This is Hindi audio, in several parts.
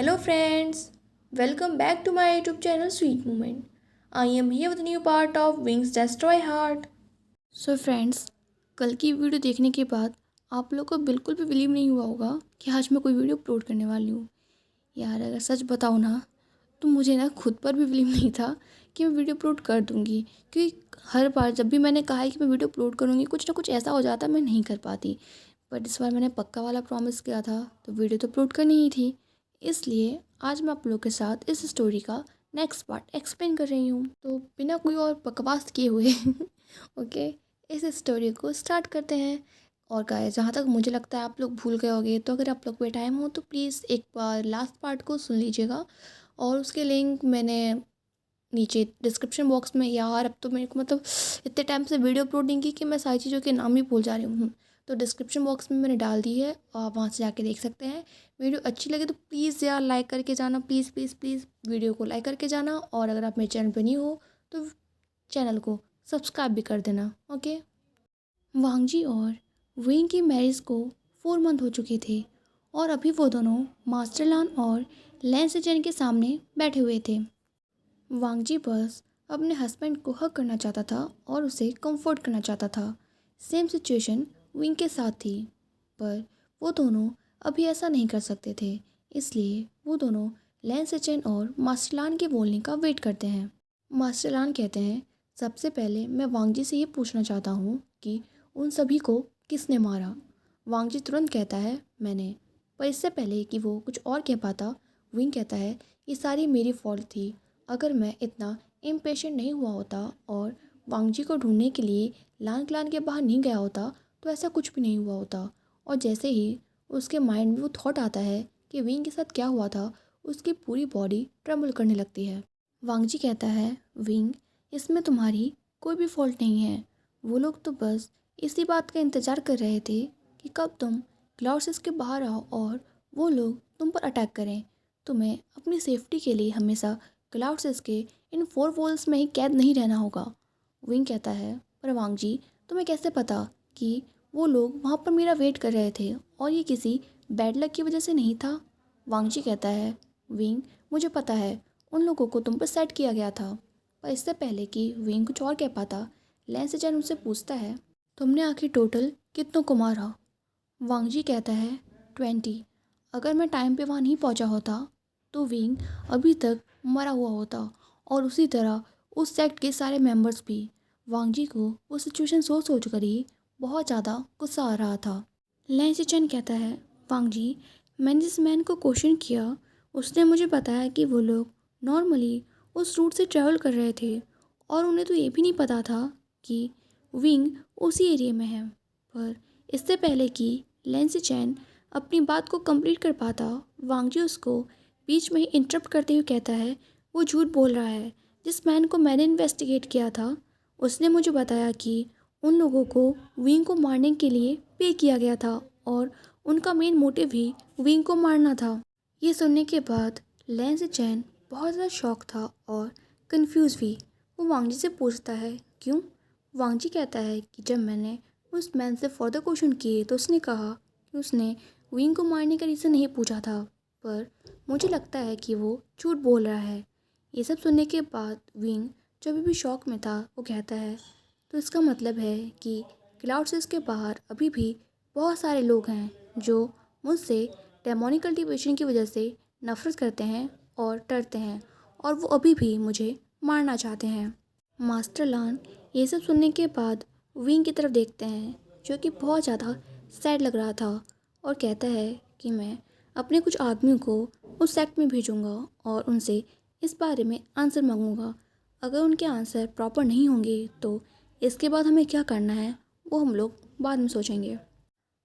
Hello friends, welcome back to my YouTube channel Sweet Moment. I am here with a new part of Wings Destroy Heart. So friends, कल की वीडियो देखने के बाद आप लोग को बिल्कुल भी बिलीव नहीं हुआ होगा कि आज मैं कोई वीडियो अपलोड करने वाली हूँ। यार अगर सच बताऊँ ना तो मुझे ना खुद पर भी बिलीव नहीं था कि मैं वीडियो अपलोड कर दूँगी, क्योंकि हर बार जब भी मैंने कहा है कि मैं वीडियो अपलोड करूँगी कुछ ना कुछ ऐसा हो जाता मैं नहीं कर पाती। बट इस बार मैंने पक्का वाला प्रॉमिस किया था तो वीडियो तो अपलोड करनी ही थी। इसलिए आज मैं आप लोग के साथ इस स्टोरी का नेक्स्ट पार्ट एक्सप्लेन कर रही हूँ। तो बिना कोई और बकवास किए हुए ओके, इस स्टोरी को स्टार्ट करते हैं। और गाइस, जहाँ तक मुझे लगता है आप लोग भूल गए होंगे, तो अगर आप लोग पे टाइम हो तो प्लीज़ एक बार लास्ट पार्ट को सुन लीजिएगा। और उसके लिंक मैंने नीचे डिस्क्रिप्शन बॉक्स में, यार अब तो मेरे को मतलब इतने टाइम से वीडियो अपलोड नहीं की कि मैं सारी चीज़ों के नाम ही भूल जा रही हूँ। तो डिस्क्रिप्शन बॉक्स में मैंने डाल दी है, आप वहाँ से जाके देख सकते हैं। वीडियो अच्छी लगे तो प्लीज़ यार लाइक करके जाना, प्लीज़ प्लीज़ प्लीज़ वीडियो को लाइक करके जाना। और अगर आप मेरे चैनल पर नहीं हो तो चैनल को सब्सक्राइब भी कर देना। ओके। वांगजी और विंग की मैरिज को 4 मंथ हो चुके थे और अभी वो दोनों मास्टरलान और लैंसचैन के सामने बैठे हुए थे। वांगजी बस अपने हस्बैंड को हक करना चाहता था और उसे कंफर्ट करना चाहता था। सेम सिचुएशन विंग के साथ थी, पर वो दोनों अभी ऐसा नहीं कर सकते थे। इसलिए वो दोनों लैंसचैन और मास्टरलान के बोलने का वेट करते हैं। मास्टरलान कहते हैं, सबसे पहले मैं वांगजी से ये पूछना चाहता हूँ कि उन सभी को किसने मारा। वांगजी तुरंत कहता है, मैंने। पर इससे पहले कि वो कुछ और कह पाता, विंग कहता है, ये सारी मेरी फॉल्ट थी। अगर मैं इतना इम्पेशेंट नहीं हुआ होता और वांगजी को ढूंढने के लिए लान क्लान के बाहर नहीं गया होता तो ऐसा कुछ भी नहीं हुआ होता। और जैसे ही उसके माइंड में वो थॉट आता है कि विंग के साथ क्या हुआ था, उसकी पूरी बॉडी ट्रम्बल करने लगती है। वांगजी कहता है, विंग, इसमें तुम्हारी कोई भी फॉल्ट नहीं है। वो लोग तो बस इसी बात का इंतज़ार कर रहे थे कि कब तुम क्लाउड्स के बाहर आओ और वो लोग तुम पर अटैक करें। तुम्हें अपनी सेफ्टी के लिए हमेशा क्लाउड्स के इन 4 वॉल्स में ही कैद नहीं रहना होगा। विंग कहता है, पर वांगजी, तुम्हें कैसे पता कि वो लोग वहाँ पर मेरा वेट कर रहे थे और ये किसी बैड लक की वजह से नहीं था। वांगजी कहता है, विंग, मुझे पता है उन लोगों को तुम पर सेट किया गया था। पर इससे पहले कि विंग कुछ और कह पाता, लैंसचैन उनसे पूछता है, तुमने आखिर टोटल कितनों को मारा। वांगजी कहता है, 20। अगर मैं टाइम पे वहाँ नहीं पहुँचा होता तो विंग अभी तक मरा हुआ होता और उसी तरह उस सेक्ट के सारे मेंबर्स भी। वांगजी को वो सिचुएशन सोच सोच कर ही बहुत ज़्यादा गुस्सा आ रहा था। लैंसचैन कहता है, वांगजी, मैंने जिस मैन को क्वेश्चन किया उसने मुझे बताया कि वो लोग नॉर्मली उस रूट से ट्रैवल कर रहे थे और उन्हें तो ये भी नहीं पता था कि विंग उसी एरिया में है। पर इससे पहले कि लैंसचैन अपनी बात को कंप्लीट कर पाता, वांगजी उसको बीच में ही इंटरप्ट करते हुए कहता है, वो झूठ बोल रहा है। जिस मैन को मैंने इन्वेस्टिगेट किया था उसने मुझे बताया कि उन लोगों को विंग को मारने के लिए पे किया गया था और उनका मेन मोटिव ही विंग को मारना था। ये सुनने के बाद लैंसचैन बहुत ज़्यादा शॉक था और कंफ्यूज भी। वो वांगजी से पूछता है, क्यों। वांगजी कहता है कि जब मैंने उस मैन से फर्दर क्वेश्चन किए तो उसने कहा कि उसने विंग को मारने का रीज़न नहीं पूछा था, पर मुझे लगता है कि वो झूठ बोल रहा है। ये सब सुनने के बाद विंग, जो अभी भी शॉक में था, वो कहता है, तो इसका मतलब है कि क्लाउड्स के बाहर अभी भी बहुत सारे लोग हैं जो मुझसे डेमोनिक कल्टीवेशन की वजह से नफरत करते हैं और डरते हैं और वो अभी भी मुझे मारना चाहते हैं। मास्टर लान ये सब सुनने के बाद विंग की तरफ देखते हैं, जो कि बहुत ज़्यादा सैड लग रहा था, और कहता है कि मैं अपने कुछ आदमियों को उस सेक्ट में भेजूंगा और उनसे इस बारे में आंसर मांगूंगा। अगर उनके आंसर प्रॉपर नहीं होंगे तो इसके बाद हमें क्या करना है वो हम लोग बाद में सोचेंगे।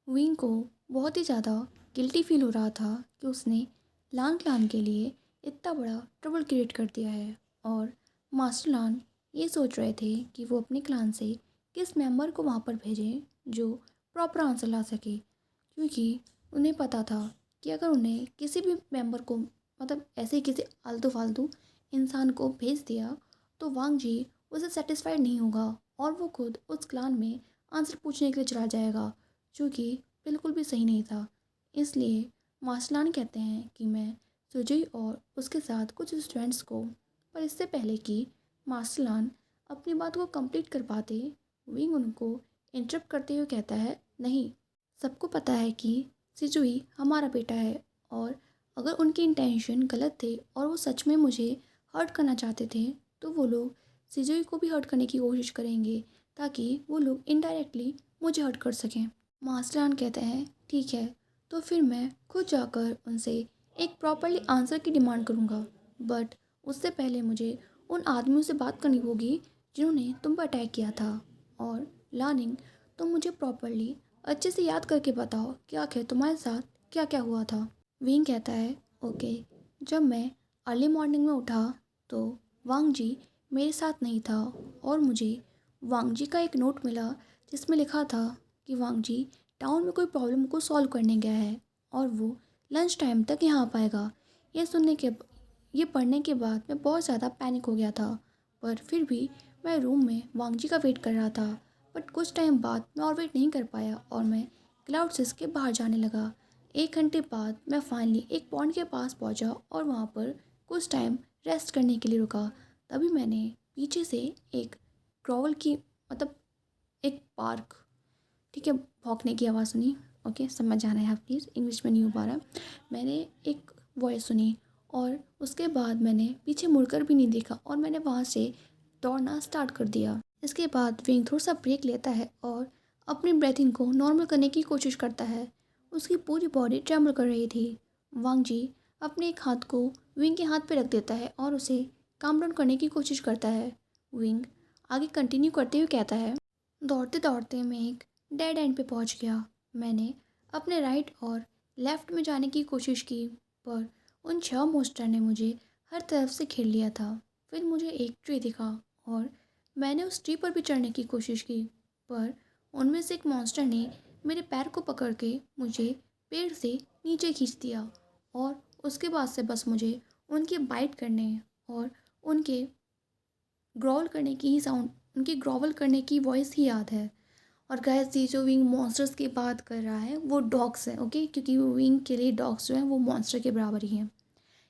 विंग को बहुत ही ज़्यादा गिल्टी फील हो रहा था कि उसने लान क्लान के लिए इतना बड़ा ट्रबल क्रिएट कर दिया है। और मास्टर लान ये सोच रहे थे कि वो अपने क्लान से किस मेंबर को वहाँ पर भेजें जो प्रॉपर आंसर ला सके, क्योंकि उन्हें पता था कि अगर उन्हें किसी भी मेंबर को, मतलब ऐसे ही किसी आलतू फालतू इंसान को भेज दिया तो वांगजी उसे सेटिस्फाइड नहीं होगा और वो खुद उस क्लान में आंसर पूछने के लिए चला जाएगा, जो कि बिल्कुल भी सही नहीं था। इसलिए मास्टरलान कहते हैं कि मैं सुजय और उसके साथ कुछ स्टूडेंट्स को। पर इससे पहले कि मार्सलान अपनी बात को कंप्लीट कर पाते, विंग उनको इंटरप्ट करते हुए कहता है, नहीं, सबको पता है कि सिजुई हमारा बेटा है, और अगर उनकी इंटेंशन गलत थे और वो सच में मुझे हर्ट करना चाहते थे, तो वो लोग सिजुई को भी हर्ट करने की कोशिश करेंगे, ताकि वो लोग इनडायरेक्टली मुझे हर्ट कर सकें। मार्सलान कहते हैं, ठीक है, तो फिर मैं खुद जाकर उनसे एक प्रॉपरली आंसर की डिमांड करूँगा, बट उससे पहले मुझे उन आदमियों से बात करनी होगी जिन्होंने तुम पर अटैक किया था। और लानिंग, तुम मुझे प्रॉपरली अच्छे से याद करके बताओ कि आखिर तुम्हारे साथ क्या क्या हुआ था। विंग कहता है, ओके, जब मैं अर्ली मॉर्निंग में उठा तो वांग जी मेरे साथ नहीं था, और मुझे वांग जी का एक नोट मिला जिसमें लिखा था कि वांग जी टाउन में कोई प्रॉब्लम को सॉल्व करने गया है और वो लंच टाइम तक यहाँ आ पाएगा। ये सुनने के ये पढ़ने के बाद मैं बहुत ज़्यादा पैनिक हो गया था, पर फिर भी मैं रूम में वांग जी का वेट कर रहा था। बट कुछ टाइम बाद मैं और वेट नहीं कर पाया और मैं क्लाउड सिक्स के बाहर जाने लगा। 1 घंटे बाद मैं फाइनली एक पॉन्ड के पास पहुंचा और वहां पर कुछ टाइम रेस्ट करने के लिए रुका। तभी मैंने पीछे से एक ग्रोवल की, मतलब एक पार्क, ठीक है, भौंकने की आवाज़ सुनी। ओके, समझ जाना है आप प्लीज़, इंग्लिश में नहीं हो पा रहा। मैंने एक वॉइस सुनी और उसके बाद मैंने पीछे मुड़कर भी नहीं देखा और मैंने वहाँ से दौड़ना स्टार्ट कर दिया। इसके बाद विंग थोड़ा सा ब्रेक लेता है और अपनी ब्रीथिंग को नॉर्मल करने की कोशिश करता है। उसकी पूरी बॉडी ट्रेमल कर रही थी। वांग जी अपने एक हाथ को विंग के हाथ पे रख देता है और उसे काम डाउन करने की कोशिश करता है। विंग आगे कंटिन्यू करते हुए कहता है, दौड़ते दौड़ते मैं एक डेड एंड पे पहुंच गया। मैंने अपने राइट और लेफ़्ट में जाने की कोशिश की, पर उन 6 मॉन्स्टर ने मुझे हर तरफ से घेर लिया था। फिर मुझे एक ट्री दिखा और मैंने उस ट्री पर भी चढ़ने की कोशिश की, पर उनमें से एक मॉन्स्टर ने मेरे पैर को पकड़ के मुझे पेड़ से नीचे खींच दिया, और उसके बाद से बस मुझे उनके बाइट करने और उनके ग्रॉल करने की ही साउंड, उनकी ग्रॉवल करने की वॉइस ही याद है। और गाइस, ये जो विंग मॉन्स्टर्स की बात कर रहा है वो डॉग्स हैं, ओके, क्योंकि वो विंग के लिए डॉग्स जो हैं वो मॉन्स्टर के बराबर ही हैं।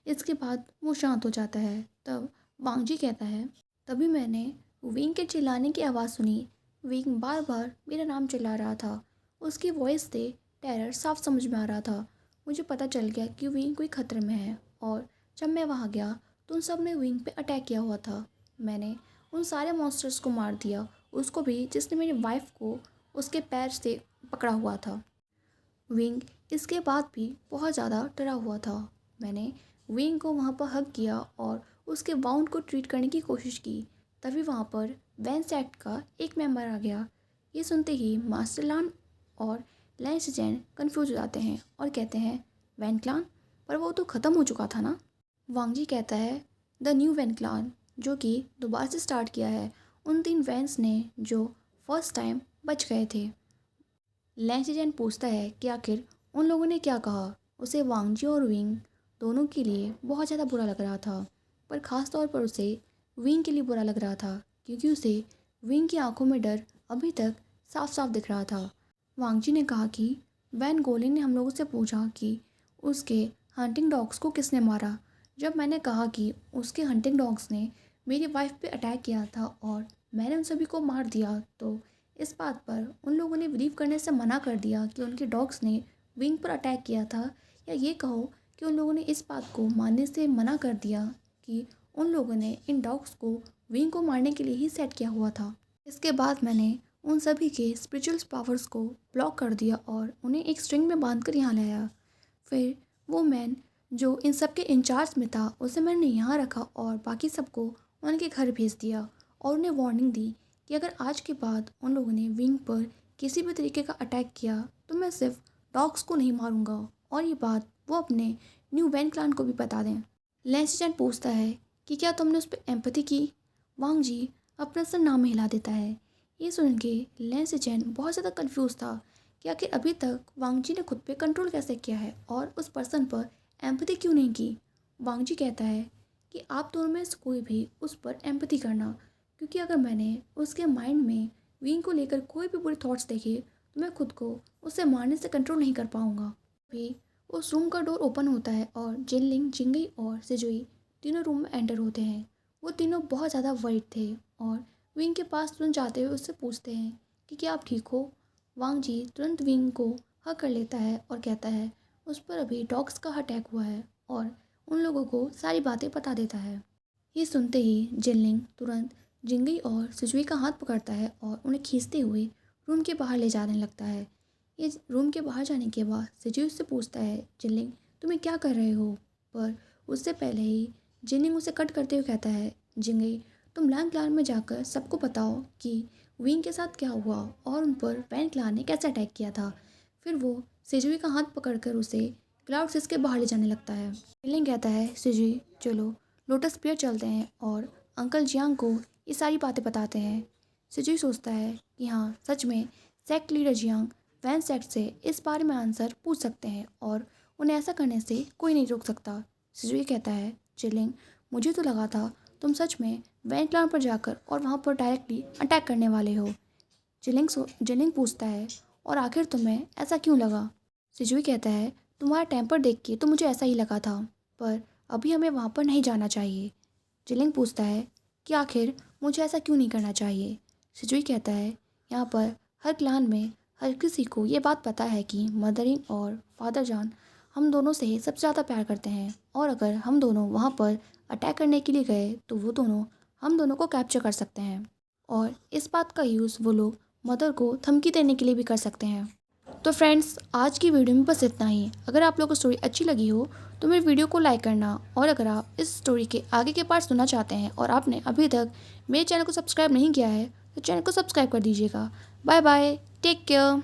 इसके बाद वो शांत हो जाता है। तब वांगजी कहता है, तभी मैंने विंग के चिल्लाने की आवाज़ सुनी। विंग बार बार मेरा नाम चिल्ला रहा था। उसकी वॉइस से टेरर साफ समझ में आ रहा था। मुझे पता चल गया कि विंग कोई खतरे में है, और जब मैं वहाँ गया तो उन सब ने विंग पे अटैक किया हुआ था। मैंने उन सारे मॉन्स्टर्स को मार दिया, उसको भी जिसने मेरी वाइफ को उसके पैर से पकड़ा हुआ था। विंग इसके बाद भी बहुत ज़्यादा डरा हुआ था। मैंने विंग को वहाँ पर हग किया और उसके वाउंड को ट्रीट करने की कोशिश की। तभी वहाँ पर वैन सेक्ट का एक मेंबर आ गया। ये सुनते ही मास्टरलान और लैंसजैन कंफ्यूज हो जाते हैं और कहते हैं, वैन क्लान, पर वो तो ख़त्म हो चुका था ना। वांगजी कहता है, द न्यू वैन क्लान, जो कि दोबारा से स्टार्ट किया है उन 3 वैन्स ने जो फर्स्ट टाइम बच गए थे। लैंसजैन पूछता है कि आखिर उन लोगों ने क्या कहा। उसे वांगजी और विंग दोनों के लिए बहुत ज़्यादा बुरा लग रहा था, पर ख़ास तौर पर उसे विंग के लिए बुरा लग रहा था, क्योंकि उसे विंग की आंखों में डर अभी तक साफ साफ दिख रहा था। वांगजी ने कहा कि वैन गोलिन ने हम लोगों से पूछा कि उसके हंटिंग डॉग्स को किसने मारा। जब मैंने कहा कि उसके हंटिंग डॉग्स ने मेरी वाइफ पे अटैक किया था और मैंने उन सभी को मार दिया, तो इस बात पर उन लोगों ने बिलीव करने से मना कर दिया कि उनके डॉग्स ने विंग पर अटैक किया था, या ये कहो कि उन लोगों ने इस बात को मानने से मना कर दिया कि उन लोगों ने इन डॉग्स को विंग को मारने के लिए ही सेट किया हुआ था। इसके बाद मैंने उन सभी के स्पिरिचुअल पावर्स को ब्लॉक कर दिया और उन्हें एक स्ट्रिंग में बांध कर यहाँ लाया। फिर वो मैन जो इन सब के इंचार्ज में था उसे मैंने यहाँ रखा और बाकी सबको उनके घर भेज दिया, और उन्हें वार्निंग दी कि अगर आज के बाद उन लोगों ने विंग पर किसी भी तरीके का अटैक किया तो मैं सिर्फ डॉग्स को नहीं मारूंगा, और ये बात वो अपने न्यू वैन क्लान को भी बता दें। लैंसजैन पूछता है कि क्या तुमने उस पर एम्पैथी की। वांग जी अपना सर नाम में हिला देता है। ये सुन के लैंसजैन बहुत ज़्यादा कंफ्यूज था कि आखिर अभी तक वांग जी ने खुद पे कंट्रोल कैसे किया है और उस पर्सन पर एम्पैथी क्यों नहीं की। वांग जी कहता है कि आप दोनों में से कोई भी उस पर एम्पैथी करना, क्योंकि अगर मैंने उसके माइंड में विंग को लेकर कोई भी बुरे थॉट्स देखे तो मैं खुद को उसे मारने से कंट्रोल नहीं कर पाऊंगा। भी उस रूम का डोर ओपन होता है और जिनलिंग, जिंगई और सिजुई तीनों रूम में एंटर होते हैं। वो तीनों बहुत ज़्यादा वर्ried थे और विंग के पास तुरंत जाते हुए उससे पूछते हैं कि क्या आप ठीक हो। वांग जी तुरंत विंग को हग कर लेता है और कहता है उस पर अभी डॉग्स का अटैक हुआ है और उन लोगों को सारी बातें बता देता है। ये सुनते ही जिनलिंग तुरंत जिंगई और सिजुई का हाथ पकड़ता है और उन्हें खींचते हुए रूम के बाहर ले जाने लगता है। ये रूम के बाहर जाने के बाद सिजुई उससे पूछता है जिनलिंग तुम्हें क्या कर रहे हो, पर उससे पहले ही जिनलिंग उसे कट करते हुए कहता है जिंगई तुम लैंग क्लान में जाकर सबको बताओ कि विंग के साथ क्या हुआ और उन पर वैन क्लान ने कैसे अटैक किया था। फिर वो सिजुई का हाथ पकड़कर उसे क्लाउड सिस के बाहर ले जाने लगता है। जिनलिंग कहता है सिजुई चलो लोटस पियर चलते हैं और अंकल जियांग को ये सारी बातें बताते हैं। सिजुई सोचता है कि हाँ सच में sect leader Jiang Wan sect से इस बारे में आंसर पूछ सकते हैं और उन्हें ऐसा करने से कोई नहीं रोक सकता। सिजुई कहता है जिनलिंग मुझे तो लगा था तुम सच में वैन क्लान पर जाकर और वहाँ पर डायरेक्टली अटैक करने वाले हो। जिनलिंग पूछता है और आखिर तुम्हें ऐसा क्यों लगा। सिजुई कहता है तुम्हारा टेम्पर देख के तो मुझे ऐसा ही लगा था, पर अभी हमें वहाँ पर नहीं जाना चाहिए। जिनलिंग पूछता है कि आखिर मुझे ऐसा क्यों नहीं करना चाहिए। सिजुई कहता है यहाँ पर हर क्लान में हर किसी को ये बात पता है कि मदरिंग और फादर जान हम दोनों से सबसे ज़्यादा प्यार करते हैं और अगर हम दोनों वहाँ पर अटैक करने के लिए गए तो वो दोनों हम दोनों को कैप्चर कर सकते हैं और इस बात का यूज़ वो लोग मदर को धमकी देने के लिए भी कर सकते हैं। तो फ्रेंड्स आज की वीडियो में बस इतना ही। अगर आप लोगों को स्टोरी अच्छी लगी हो तो मेरे वीडियो को लाइक करना और अगर आप इस स्टोरी के आगे के पार्ट सुनना चाहते हैं और आपने अभी तक मेरे चैनल को सब्सक्राइब नहीं किया है तो चैनल को सब्सक्राइब कर दीजिएगा। Bye bye, take care.